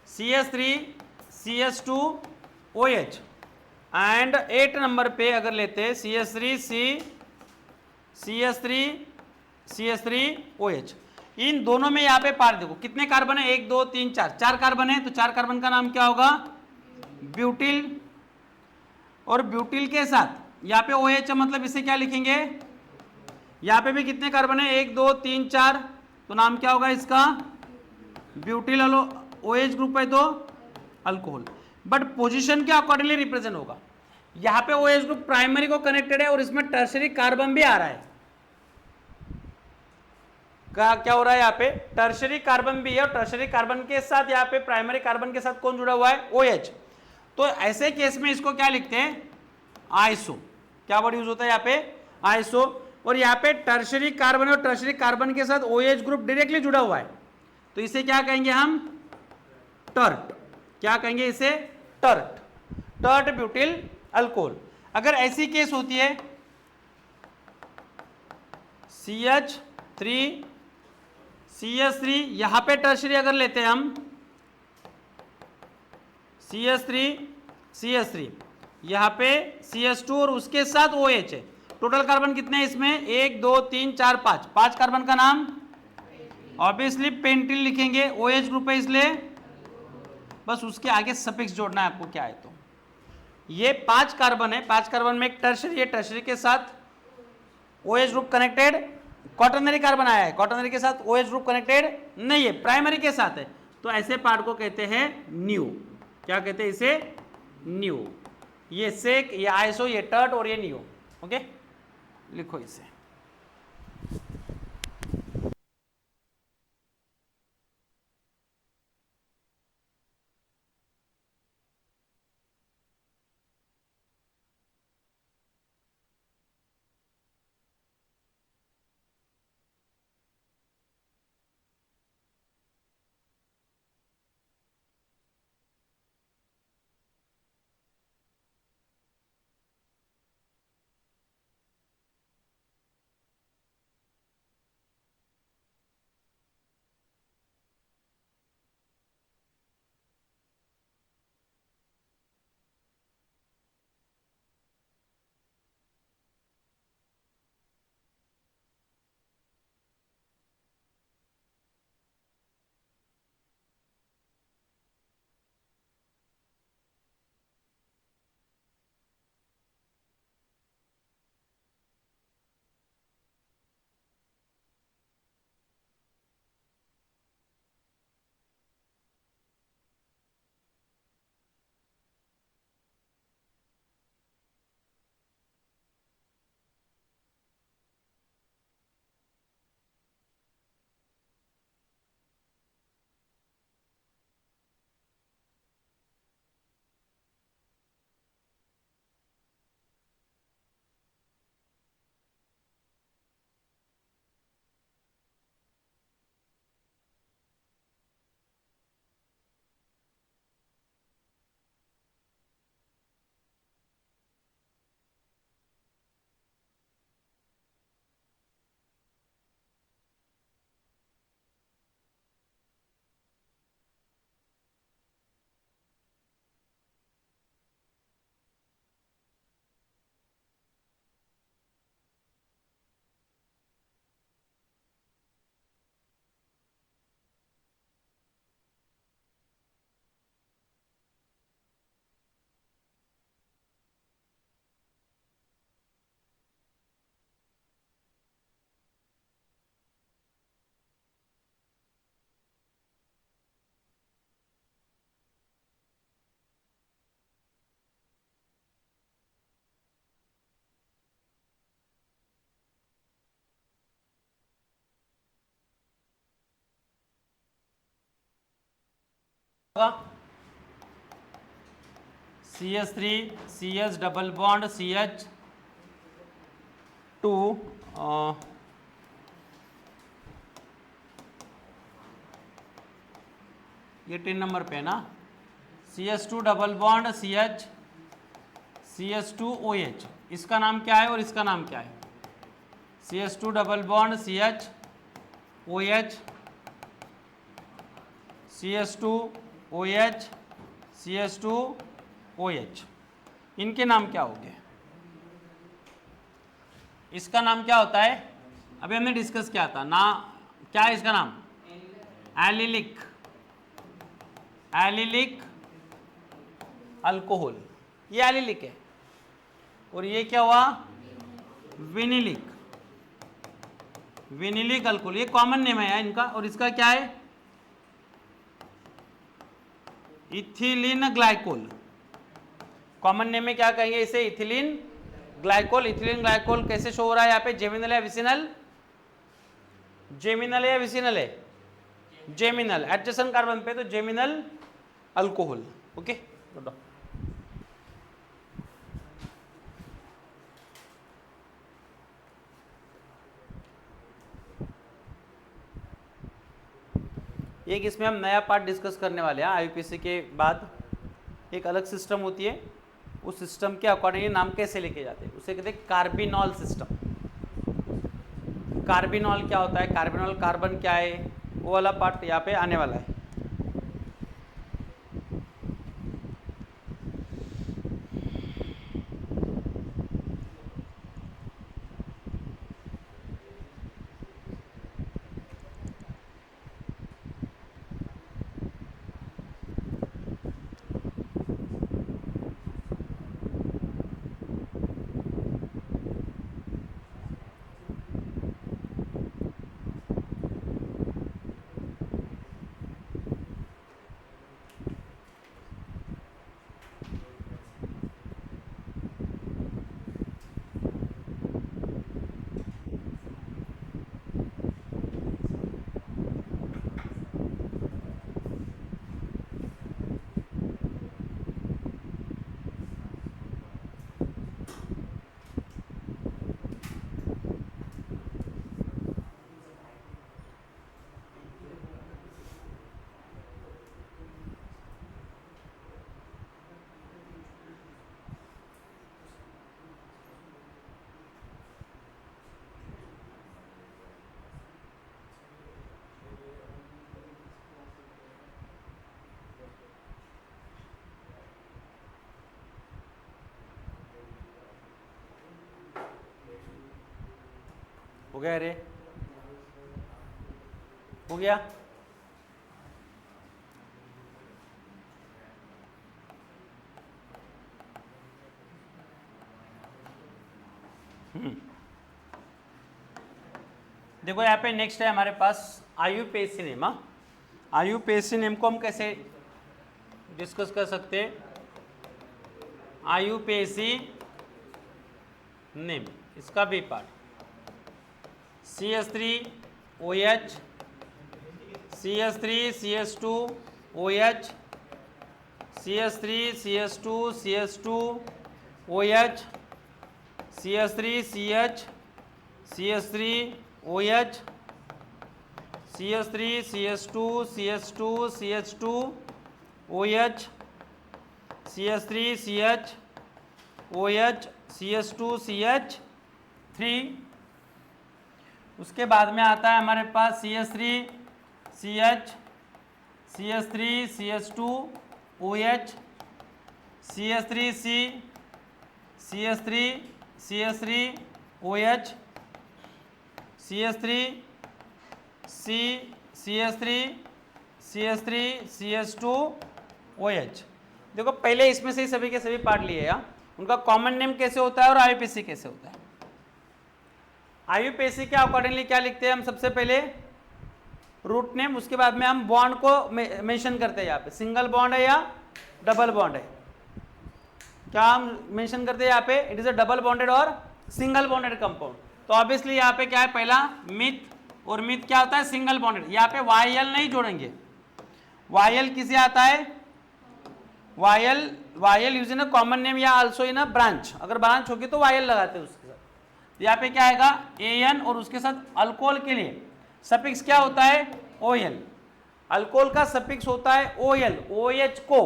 CH3 CH2 OH, and 8 number पे अगर लेते हैं CH3 CH3 CH3 OH, इन दोनों में यहाँ पे पार्ट देखो कितने कार्बन है, 1 2 3 4, 4 कार्बन है, तो 4 कार्बन का नाम क्या होगा, ब्यूटिल। और ब्यूटिल के साथ यहाँ पे OH है, मतलब इसे क्या लिखेंगे, यहाँ पे भी कितने कार्बन है, 1 2 3 4, तो नाम क्या होगा इसका, ब्यूटिल। OH ग्रुप है तो अल्कोहल, बट पोजीशन के अकॉर्डिंगली रिप्रेजेंट होगा। यहाँ पे OH ग्रुप प्राइमरी को कनेक्टेड है और इसमें टर्शरी कार्बन भी आ रहा है, क्या हो रहा है यहाँ पे, टर्शरी कार्बन भी है, और टर्शरी कार्बन के साथ यहाँ पे प्राइमरी कार्बन के साथ कौन जुड़ा हुआ है, OH। तो ऐसे केस में इसको क्या लिखते हैं, आइसो। क्या वर्ड यूज होता है यहाँ पे, आइसो। और यहाँ पे टर्शरी कार्बन और टर्शरी कार्बन के साथ OH ग्रुप डायरेक्टली जुड़ा हुआ है, तो इसे क्या कहेंगे हम, टर्ट। क्या कहेंगे इसे, टर्ट, टर्ट ब्यूटिल अल्कोहल। अगर ऐसी केस होती है CH3 यहां पे टर्शरी अगर लेते हैं हम, CH3 यहां पे CH2 और उसके साथ OH है, टोटल कार्बन कितने हैं इसमें, 1 2 3 4 5, 5 कार्बन का नाम ऑब्वियसली पेंटिल लिखेंगे, OH ग्रुप है इसलिए बस उसके आगे सफिक्स जोड़ना है आपको, क्या है, तो ये 5 कार्बन है, 5 कार्बन में एक टर्शरी है, टर्शरी के साथ OH group connected, quaternary carbon आया है, क्वाटरनरी के साथ OH ग्रुप कनेक्टेड नहीं है, प्राइमरी के साथ है, तो ऐसे पार्ट को कहते हैं न्यू। क्या कहते हैं इसे, न्यू। ये सेक, ये आइसो, ये टर्ट और ये न्यू। ओके, लिखो इसे। होगा CH3 CH double bond CH2 ये 3 नंबर पे है ना, CH2 डबल बॉन्ड CH2OH, इसका नाम क्या है और इसका नाम क्या है? CH2 double bond CHOH, CH2OH, CH2OH, इनके नाम क्या हो गए? इसका नाम क्या होता है? अभी हमने डिस्कस किया था ना, क्या है इसका नाम? एलिलिक, एलिलिक अल्कोहल, ये एलिलिक है। और ये क्या हुआ? विनिलिक, विनिलिक अल्कोहल, ये कॉमन नेम है इनका। और इसका क्या है? इथिलीन ग्लाइकोल, कॉमन नेम में क्या कहेंगे इसे? Ethylene glycol. इथिलीन ग्लाइकोल कैसे शो हो रहा है यहाँ पे? जेमिनल या विसिनल? जेमिनल या विसिनल है? जेमिनल, एडजेसेंट कार्बन पे तो जेमिनल अल्कोहल। ओके, एक इसमें हम नया पार्ट डिस्कस करने वाले हैं। आईयूपीएसी के बाद एक अलग सिस्टम होती है, उस सिस्टम के अकॉर्डिंग नाम कैसे लेके जाते हैं उसे कहते हैं कार्बिनॉल सिस्टम। कार्बिनॉल क्या होता है, कार्बिनॉल कार्बन क्या है, वो वाला पार्ट यहाँ पे आने वाला है। हो गया रे? हो गया? देखो यहाँ पे नेक्स्ट है हमारे पास आईयूपीएसी नेम। आईयूपीएसी नेम को हम कैसे डिस्कस कर सकते हैं? आईयूपीएसी नेम, इसका भी part CH3OH, CH3 CH2OH, CH3 CH2 CH2OH, CH3 CH CH3OH, CH3 CH2 CH2 CH2OH, CH3 CHOH CH2 CH3। उसके बाद में आता है हमारे पास CH3 CH CH3 CH2OH, CH3 C CH3 CH3OH, CH3 C CH3 CH3 CH2OH। देखो पहले इसमें से ही सभी के सभी पार्ट लिए हैं, उनका कॉमन नेम कैसे होता है और आईयूपीएसी कैसे होता है। आईयूपीएसी के अकॉर्डिंगली क्या लिखते हैं हम? सबसे पहले रूट नेम, उसके बाद में हम बॉन्ड को मेंशन करते हैं। यहाँ पे सिंगल बॉन्ड है या डबल बॉन्ड है, क्या हम मेंशन करते हैं यहाँ पे? It is a double bonded और सिंगल बॉन्डेड कंपाउंड। तो ऑब्वियसली यहाँ पे क्या है? पहला मिथ, और मिथ क्या होता है? Single bonded. यहाँ पे YL नहीं जोड़ेंगे, वायल किसे आता है, yl, yl use in a common name या आल्सो इन अ ब्रांच, अगर ब्रांच होगी तो वायल लगाते हैं उसके साथ। यहाँ पे क्या आएगा एन, और उसके साथ अल्कोहल के लिए सफिक्स क्या होता है ओएल, अल्कोहल का सफिक्स होता है ओएल, ओएच को,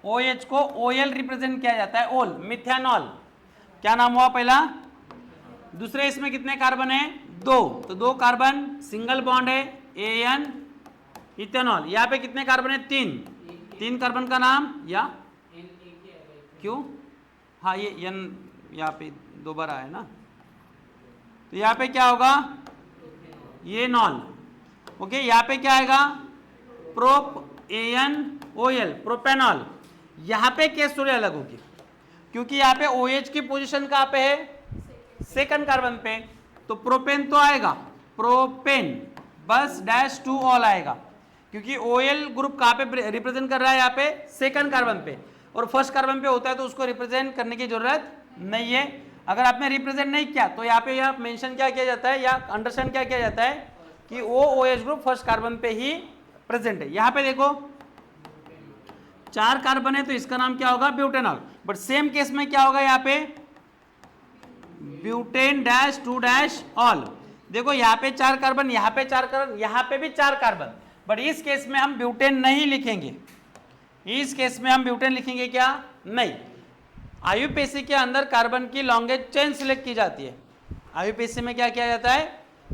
ओएच को ओएल रिप्रेजेंट किया जाता है ओल, मिथेनॉल, क्या नाम हुआ पहला, दूसरे इसमें कितने कार्बन है दो, तो दो कार्बन, सिंगल बॉन्ड है एन इथेनॉल, यहाँ पे कितने कार्बन है तीन, तीन कार्बन का नाम या क्यों, हाँ ये एन यहाँ पे दोबारा है ना, तो यहाँ पे क्या होगा ये नॉल, ओके, यहाँ पे क्या आएगा प्रोप एन ओएल प्रोपेनॉल, यहाँ पे केस थोड़ी अलग होगी क्योंकि यहाँ पे OH की पोजीशन कहाँ पे है सेकंड कार्बन पे, तो प्रोपेन तो आएगा प्रोपेन बस डैश टू ऑल आएगा क्योंकि OL ग्रुप कहाँ पे रिप्रेजेंट कर रहा है यहाँ पे सेकंड कार्बन पे, और फर्स्ट कार्बन पे होता है तो उसको रिप्रेजेंट करने की जरूरत नहीं है। अगर आपने रिप्रेजेंट नहीं किया तो यहाँ पे यहाँ मेंशन क्या किया जाता है या अंडरस्टैंड क्या किया जाता है कि वो OH ग्रुप फर्स्ट कार्बन पे ही प्रेजेंट है। यहाँ पे देखो चार कार्बन है तो इसका नाम क्या होगा ब्यूटेनॉल, बट सेम केस में क्या होगा यहाँ पे butane dash two dash ol, देखो यहाँ पे चार कार्बन, यहाँ पे चार कार्बन, यहाँ पे भी चार कार्बन, बट इस केस में हम ब्यूटेन नहीं लिखेंगे, इस केस में हम ब्यूटेन लिखेंगे क्या नहीं। आयुपेसी के अंदर कार्बन की लॉन्गेस्ट चेन सिलेक्ट की जाती है, आयुपेसी में क्या किया जाता है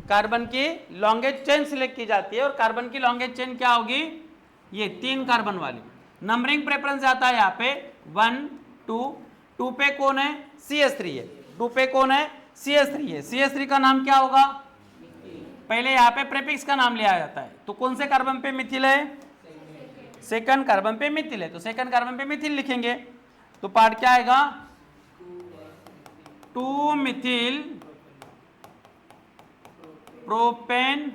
कार्बन की लॉन्गेस्ट चेन सिलेक्ट की जाती है, और कार्बन की लॉन्गेस्ट चेन क्या होगी ये तीन कार्बन वाली। नंबरिंग प्रेफरेंस आता है यहाँ पे 1 2, 2 पे कौन है CH3 है, 2 पे कौन है CH3 है, CH3 का नाम क्या होगा, पहले यहाँ पे प्रेफिक्स का नाम लिया जाता है, तो कौन से कार्बन पे मिथिल है सेकंड कार्बन पे मिथिल है, तो सेकंड कार्बन पे मिथिल लिखेंगे, तो पार्ट क्या आएगा 2 मिथिल प्रोपेन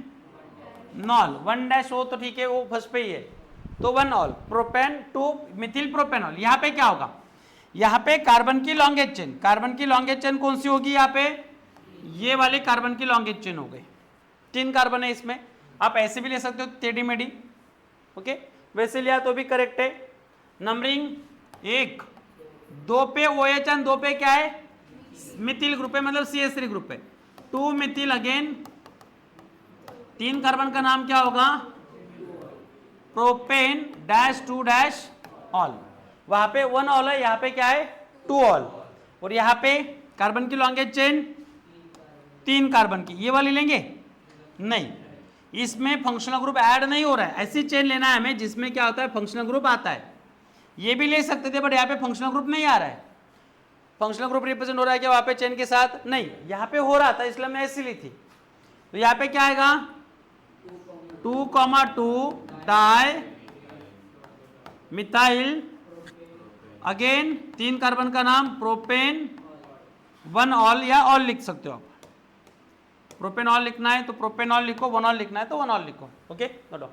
नॉल, 1 डैश हो तो ठीक है वो फर्स्ट पे ही है, तो 1 ऑल प्रोपेन 2 मिथिल प्रोपेनॉल। यहाँ पे क्या होगा, यहाँ पे कार्बन की लॉन्गेस्ट चेन, कार्बन की लॉन्गेस्ट चेन कौन सी होगी यहाँ पे ये वाली कार्बन की लॉन्गेस्ट चेन हो गई, तीन कार्बन है इसमें, आप ऐसे भी ले सकते हो टेढ़ी मेढ़ी, ओके वैसे लिया तो भी करेक्ट है। नंबरिंग 1 2 पे OH एंड 2 पे क्या है मिथिल ग्रुप है, मतलब CH3 ग्रुप है, 2 मिथिल अगेन, तीन कार्बन का नाम क्या होगा propane dash two dash ol, वहां पे 1 ऑल है, यहाँ पे क्या है 2 ऑल, और यहाँ पे कार्बन की लॉन्गेस्ट चेन तीन कार्बन की, ये वाली लेंगे नहीं, इसमें फंक्शनल ग्रुप ऐड नहीं हो रहा है, ऐसी चेन लेना है हमें जिसमें क्या होता है फंक्शनल ग्रुप आता है, ये भी ले सकते थे बट यहाँ पे फंक्शनल ग्रुप नहीं आ रहा है, फंक्शनल ग्रुप रिप्रेजेंट हो रहा है क्या वहां पे चेन के साथ नहीं, यहाँ पे हो रहा था इसलिए मैं ऐसी ली थी, तो यहाँ पे क्या आएगा 2,2 डाई मिथाइल अगेन तीन कार्बन का नाम प्रोपेन 1 ऑल या ऑल लिख सकते हो आप, प्रोपेनॉल लिखना है तो प्रोपेनॉल लिखो, 1 ऑल लिखना है तो 1 ऑल लिखो, ओके नोट।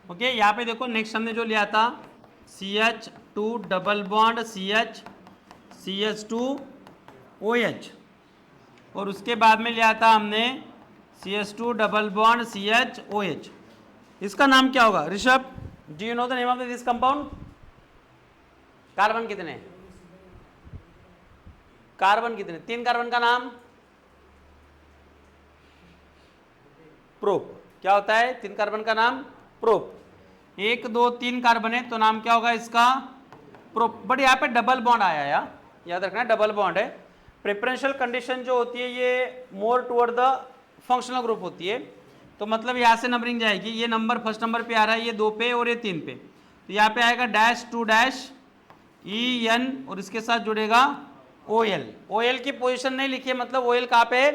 ओके, यहाँ पे देखो नेक्स्ट हमने जो लिया था CH2 डबल बॉन्ड CH2OH, और उसके बाद में लिया था हमने CH2 डबल बॉन्ड CHOH। इसका नाम क्या होगा Rishabh? Do you know the name of this compound? Carbon कितने? कार्बन कितने? 3 कार्बन का नाम प्रोप। क्या होता है 3 कार्बन का नाम? प्रोप। 1 2 3 कार्बन है तो नाम क्या होगा इसका? प्रोप। बट यहाँ पे डबल बॉन्ड आया या याद रखना, डबल बॉन्ड है। प्रेफरेंशियल कंडीशन जो होती है ये मोर टुवर्ड द फंक्शनल ग्रुप होती है, तो मतलब यहाँ से नंबरिंग जाएगी। ये नंबर फर्स्ट नंबर पे आ रहा है, ये 2 पे और ये 3 पे, तो यहाँ पे आएगा -2-EN और इसके साथ जुड़ेगा OL। OL की पोजीशन नहीं लिखी है, मतलब OL कहाँ पे है?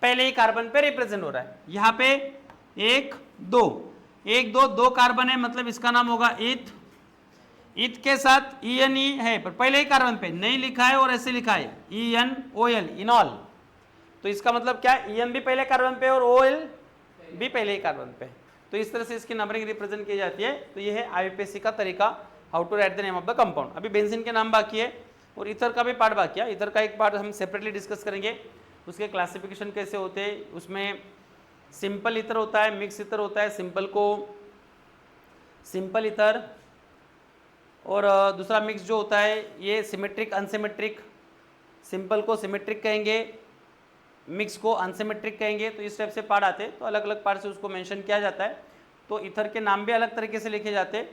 पहले ही कार्बन पे रिप्रेजेंट हो रहा है। यहाँ पे 1 2 1 2 2 कार्बन है, मतलब इसका नाम होगा ईथ। ईथ के साथ ENE है पर पहले ही कार्बन पे नहीं लिखा है और ऐसे लिखा है ENOL, इनॉल। तो इसका मतलब क्या? EN भी पहले कार्बन पे और OL भी पहले ही कार्बन पे। तो इस तरह से इसकी नंबरिंग रिप्रेजेंट की जाती है। तो ये है IUPAC का तरीका, how to write the name of the compound. अभी बेंजीन के नाम बाकी है और ईथर का भी पार्ट बाकी है। ईथर का एक पार्ट हम सेपरेटली डिस्कस करेंगे, उसके क्लासिफिकेशन कैसे होते हैं। उसमें सिंपल ईथर होता है, मिक्स ईथर होता है। सिंपल को सिंपल ईथर और दूसरा मिक्स जो होता है ये सिमेट्रिक अनसिमेट्रिक। सिंपल को सिमेट्रिक कहेंगे, मिक्स को अनसिमेट्रिक कहेंगे। तो इस टाइप से पार्ट आते हैं, तो अलग अलग पार्ट से उसको मेंशन किया जाता है। तो ईथर के नाम भी अलग तरीके से लिखे जाते हैं।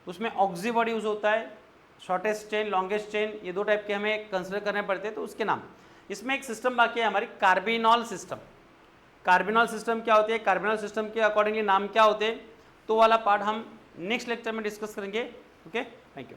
उसमें ऑक्सी वर्ड यूज होता है, शॉर्टेस्ट चेन, लॉन्गेस्ट चेन, ये 2 टाइप के हमें कंसिडर करने पड़ते हैं, तो उसके नाम। इसमें एक सिस्टम बाकी है हमारी कार्बिनॉल सिस्टम। कार्बिनॉल सिस्टम क्या होती है, कार्बिनॉल सिस्टम के अकॉर्डिंगली नाम क्या होते हैं, तो वाला पार्ट हम नेक्स्ट लेक्चर में डिस्कस करेंगे। Okay, thank you.